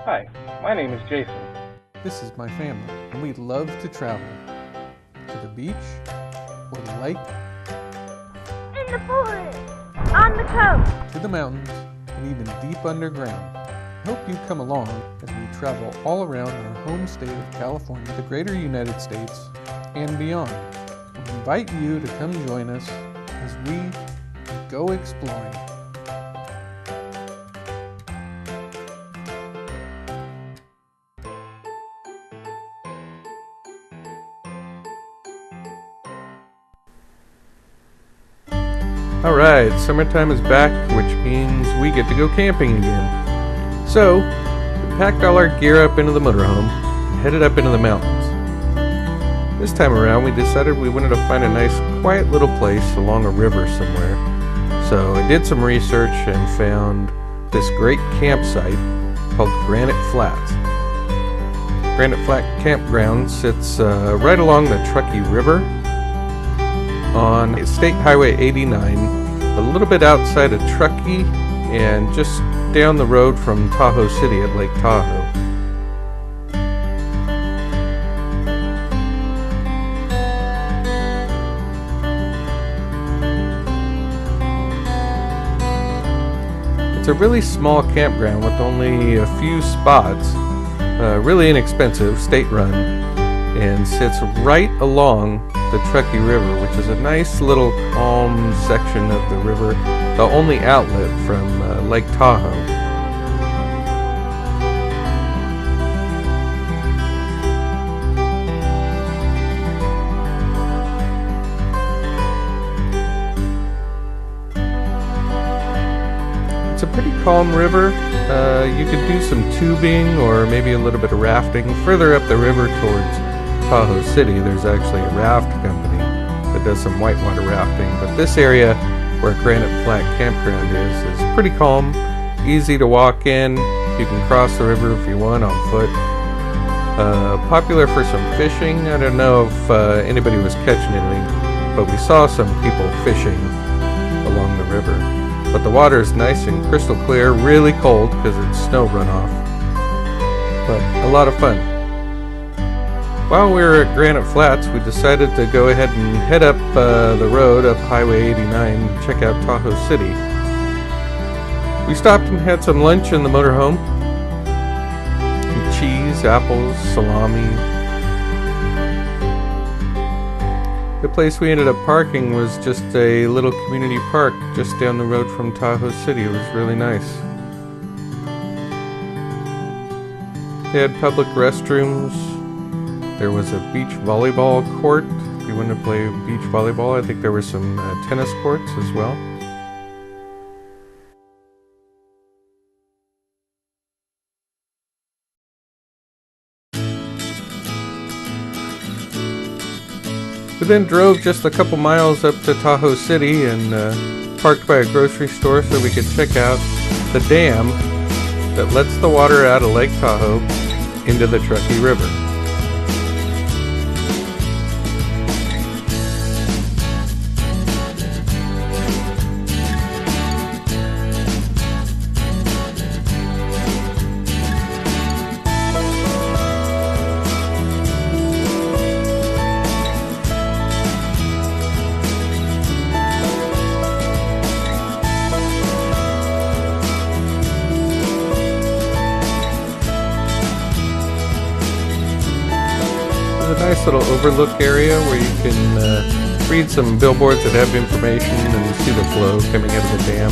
Hi, my name is Jason. This is my family, and we love to travel to the beach or the lake, in the forest, on the coast, to the mountains, and even deep underground. I hope you come along as we travel all around our home state of California, the greater United States, and beyond. We invite you to come join us as we go exploring. Alright, summertime is back, which means we get to go camping again. So, we packed all our gear up into the motorhome and headed up into the mountains. This time around, we decided we wanted to find a nice, quiet little place along a river somewhere. So I did some research and found this great campsite called Granite Flat. Granite Flat Campground sits right along the Truckee River on State Highway 89, a little bit outside of Truckee and just down the road from Tahoe City at Lake Tahoe. It's a really small campground with only a few spots, really inexpensive, state-run, and sits right along the Truckee River, which is a nice little calm section of the river, the only outlet from Lake Tahoe. It's a pretty calm river. You could do some tubing or maybe a little bit of rafting. Further up the river towards Tahoe City, there's actually a raft company that does some whitewater rafting, but this area where Granite Flat Campground is pretty calm, easy to walk in. You can cross the river if you want on foot. Popular for some fishing. I don't know if anybody was catching anything, but we saw some people fishing along the river. But the water is nice and crystal clear, really cold because it's snow runoff, but a lot of fun. While we were at Granite Flats, we decided to go ahead and head up the road up Highway 89 and check out Tahoe City. We stopped and had some lunch in the motorhome. Some cheese, apples, salami. The place we ended up parking was just a little community park just down the road from Tahoe City. It was really nice. They had public restrooms. There was a beach volleyball court if you wanted to play beach volleyball. I think there were some tennis courts as well. We then drove just a couple miles up to Tahoe City and parked by a grocery store so we could check out the dam that lets the water out of Lake Tahoe into the Truckee River. A nice little overlook area where you can read some billboards that have information and see the flow coming out of the dam.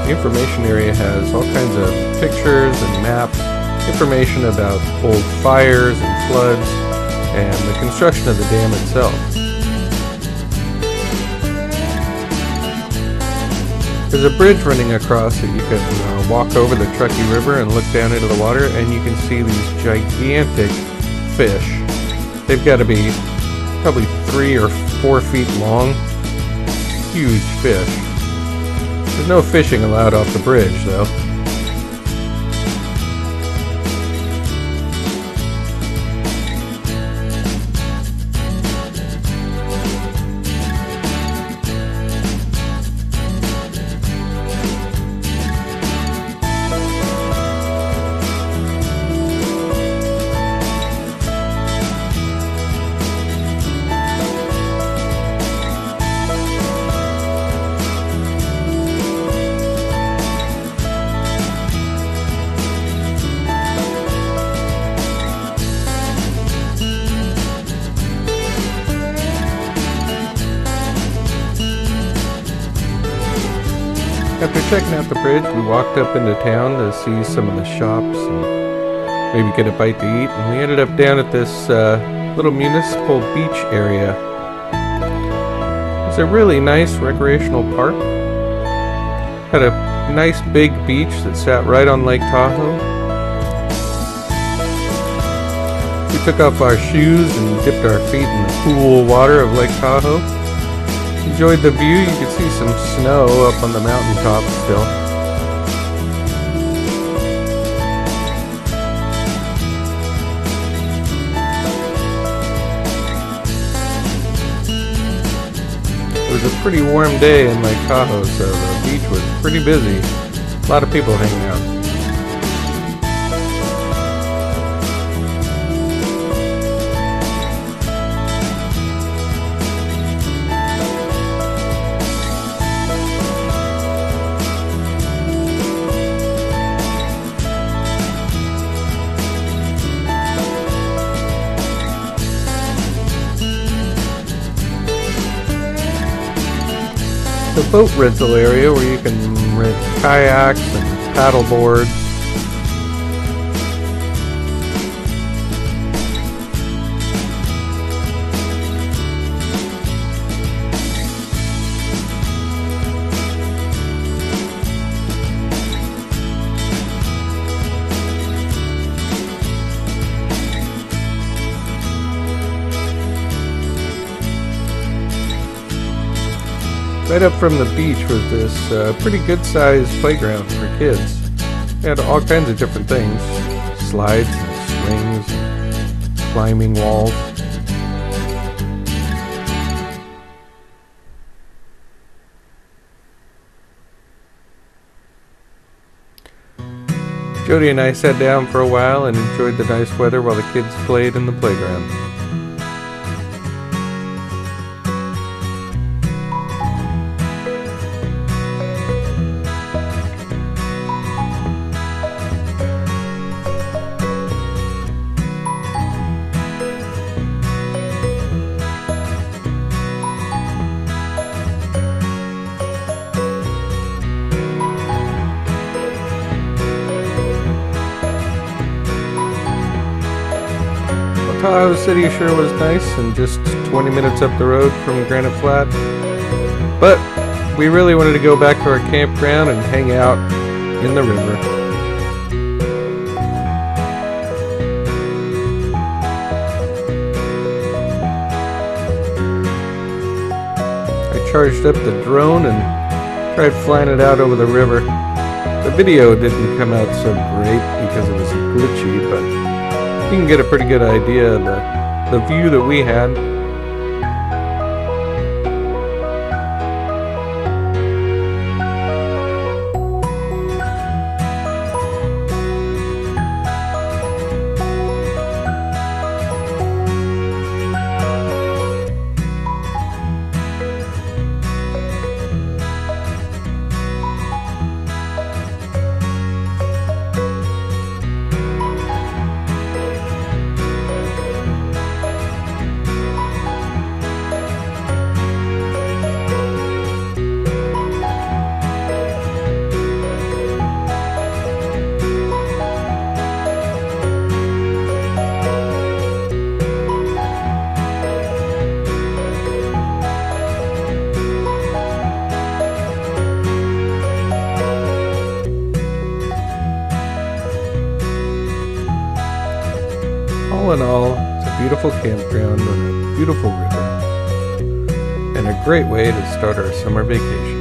The information area has all kinds of pictures and maps, information about old fires and floods, and the construction of the dam itself. There's a bridge running across that you can walk over the Truckee River and look down into the water, and you can see these gigantic fish. They've got to be probably 3 or 4 feet long. Huge fish. There's no fishing allowed off the bridge, though. After checking out the bridge, we walked up into town to see some of the shops and maybe get a bite to eat, and we ended up down at this little municipal beach area. It's a really nice recreational park. Had a nice big beach that sat right on Lake Tahoe. We took off our shoes and dipped our feet in the cool water of Lake Tahoe. Enjoyed the view. You could see some snow up on the mountaintop still. It was a pretty warm day in Lake Tahoe, so the beach was pretty busy. A lot of people hanging out. The boat rental area where you can rent kayaks and paddle boards. Right up from the beach was this pretty good-sized playground for kids. They had all kinds of different things. Slides and swings and climbing walls. Jody and I sat down for a while and enjoyed the nice weather while the kids played in the playground. Tahoe City sure was nice, and just 20 minutes up the road from Granite Flat. But we really wanted to go back to our campground and hang out in the river. I charged up the drone and tried flying it out over the river. The video didn't come out so great because it was glitchy, but you can get a pretty good idea of the view that we had. All in all, it's a beautiful campground on a beautiful river, and a great way to start our summer vacation.